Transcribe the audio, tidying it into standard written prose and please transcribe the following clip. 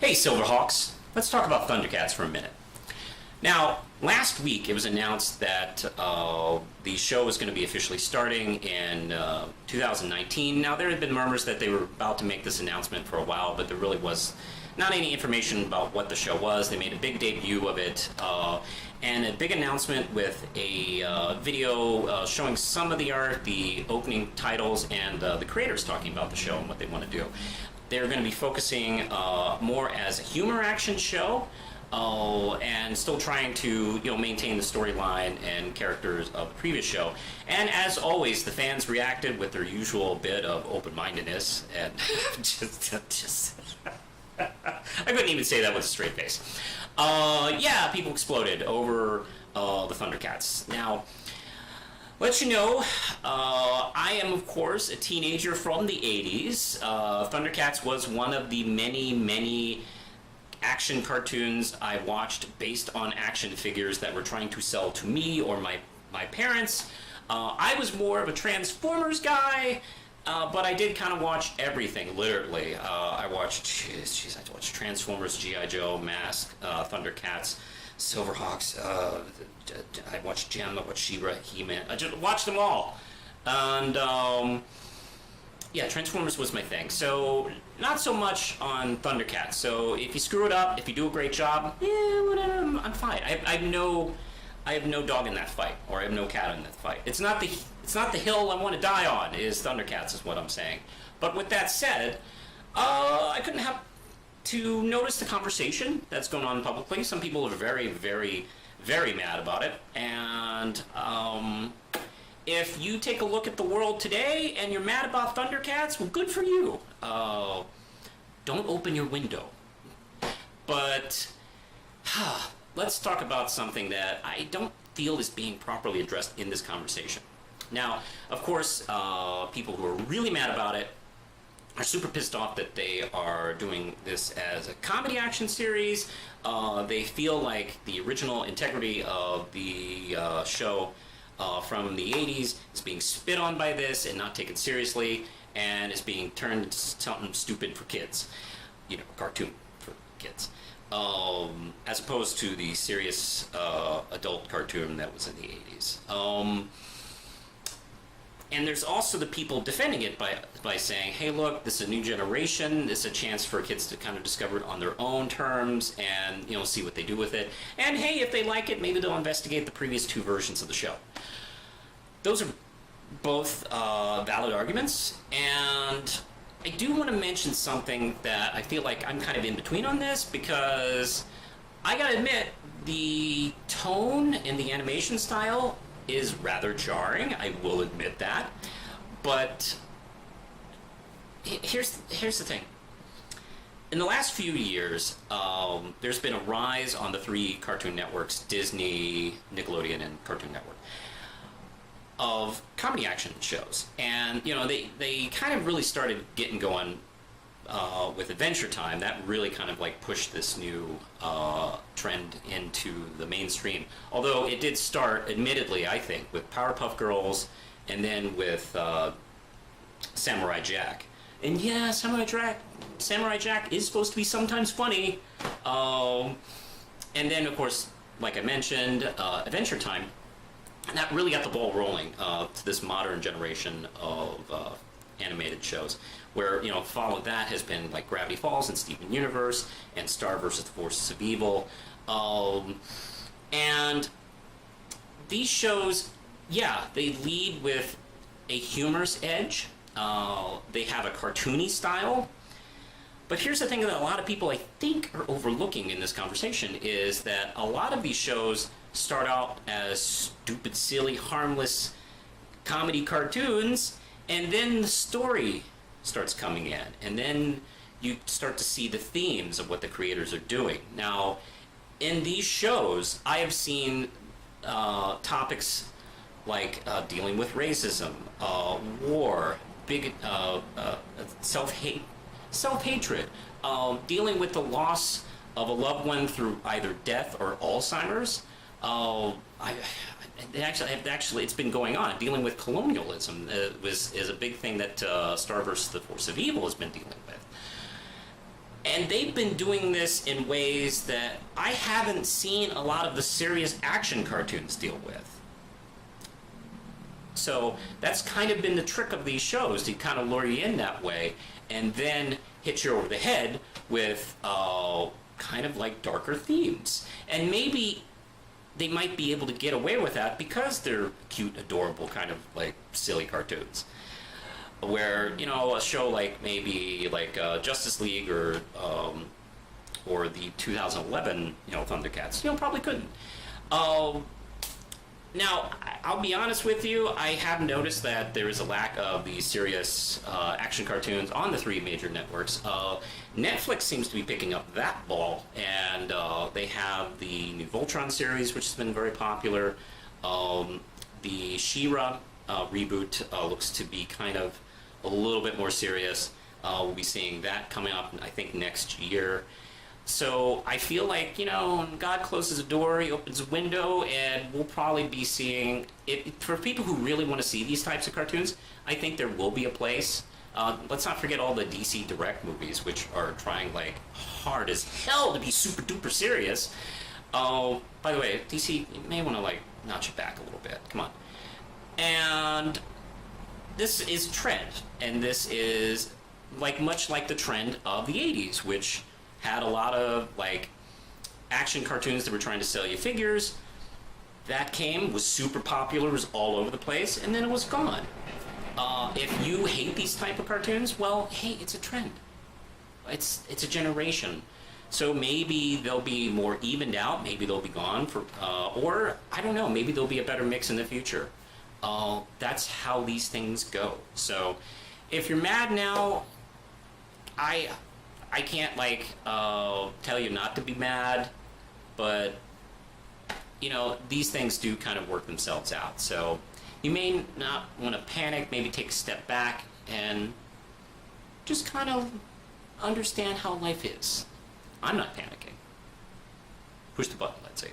Hey Silverhawks, let's talk about Thundercats for a minute. Now, last week it was announced that the show was going to be officially starting in 2019. Now, there had been murmurs that they were about to make this announcement for a while, but there really was not any information about what the show was. They made a big debut of it, and a big announcement with a video showing some of the art, the opening titles, and the creators talking about the show and what they want to do. They're going to be focusing more as a humor action show, and still trying to maintain the storyline and characters of the previous show. And as always, the fans reacted with their usual bit of open-mindedness and just I couldn't even say that with a straight face. Yeah, people exploded over the Thundercats. Now, let you know, I am, of course, a teenager from the 80s. Thundercats was one of the many action cartoons I watched based on action figures that were trying to sell to me or my parents. I was more of a Transformers guy, but I did kind of watch everything, literally. I watched Transformers, G.I. Joe, Mask, Thundercats, Silverhawks, I watched Gem, I watched She-Ra, He-Man, I just watched them all. And, yeah, Transformers was my thing. So, not so much on Thundercats. So, if you screw it up, if you do a great job, whatever, I'm fine. I have no dog in that fight, or I have no cat in that fight. It's not the hill I want to die on, is Thundercats, is what I'm saying. But with that said, I couldn't help to notice the conversation that's going on publicly. Some people are very mad about it. And if you take a look at the world today and you're mad about Thundercats, well, good for you. Don't open your window. But let's talk about something that I don't feel is being properly addressed in this conversation. Now, of course, people who are really mad about it are super pissed off that they are doing this as a comedy action series. They feel like the original integrity of the show from the 80s is being spit on by this and not taken seriously, and is being turned into something stupid for kids. Cartoon for kids. As opposed to the serious adult cartoon that was in the 80s. And there's also the people defending it by saying, hey, look, this is a new generation. This is a chance for kids to kind of discover it on their own terms and, see what they do with it. And, hey, if they like it, maybe they'll investigate the previous two versions of the show. Those are both valid arguments. And I do want to mention something that I feel like I'm kind of in between on this, because I gotta admit, the tone and the animation style is rather jarring. I will admit that. But here's the thing. In the last few years, there's been a rise on the three cartoon networks, Disney, Nickelodeon, and Cartoon Network, of comedy action shows. And, they kind of really started getting going with Adventure Time. That really kind of pushed this new trend into the mainstream. Although it did start, admittedly, I think, with Powerpuff Girls and then with Samurai Jack. And yeah, Samurai Jack is supposed to be sometimes funny. And then, of course, like I mentioned, Adventure Time. And that really got the ball rolling to this modern generation of animated shows, where, following that has been like Gravity Falls and Steven Universe and Star vs. the Forces of Evil. And these shows, yeah, they lead with a humorous edge. They have a cartoony style. But here's the thing that a lot of people, I think, are overlooking in this conversation, is that a lot of these shows start out as stupid, silly, harmless comedy cartoons, and then the story starts coming in, and then you start to see the themes of what the creators are doing. Now, in these shows, I have seen topics like dealing with racism, war, self-hatred, dealing with the loss of a loved one through either death or Alzheimer's. Actually, it's been going on. Dealing with colonialism is a big thing that Star vs. the Force of Evil has been dealing with. And they've been doing this in ways that I haven't seen a lot of the serious action cartoons deal with. So that's kind of been the trick of these shows, to kind of lure you in that way and then hit you over the head with kind of like darker themes. And maybe they might be able to get away with that because they're cute, adorable, kind of like silly cartoons. Where, you know, a show like maybe like Justice League or the 2011, you know, Thundercats, you know, probably couldn't. Now, I'll be honest with you, I have noticed that there is a lack of these serious action cartoons on the three major networks. Netflix seems to be picking up that ball, and they have the new Voltron series, which has been very popular. The She-Ra reboot looks to be kind of a little bit more serious. We'll be seeing that coming up, I think, next year. So I feel like, you know, when God closes a door, he opens a window, and we'll probably be seeing it. For people who really want to see these types of cartoons, I think there will be a place. Let's not forget all the DC Direct movies, which are trying like hard as hell to be super duper serious. By the way, DC, you may want to like notch it back a little bit. Come on. And this is trend, and this is like much like the trend of the 80s, which had a lot of like action cartoons that were trying to sell you figures. That was super popular, was all over the place, and then it was gone. If you hate these type of cartoons, well, hey, it's a trend. It's a generation. So maybe they'll be more evened out, maybe they'll be gone for, or I don't know, maybe there'll be a better mix in the future. That's how these things go. So if you're mad now, I can't like tell you not to be mad, but you know, these things do kind of work themselves out. So you may not want to panic, maybe take a step back and just kind of understand how life is. I'm not panicking. Push the button, let's see.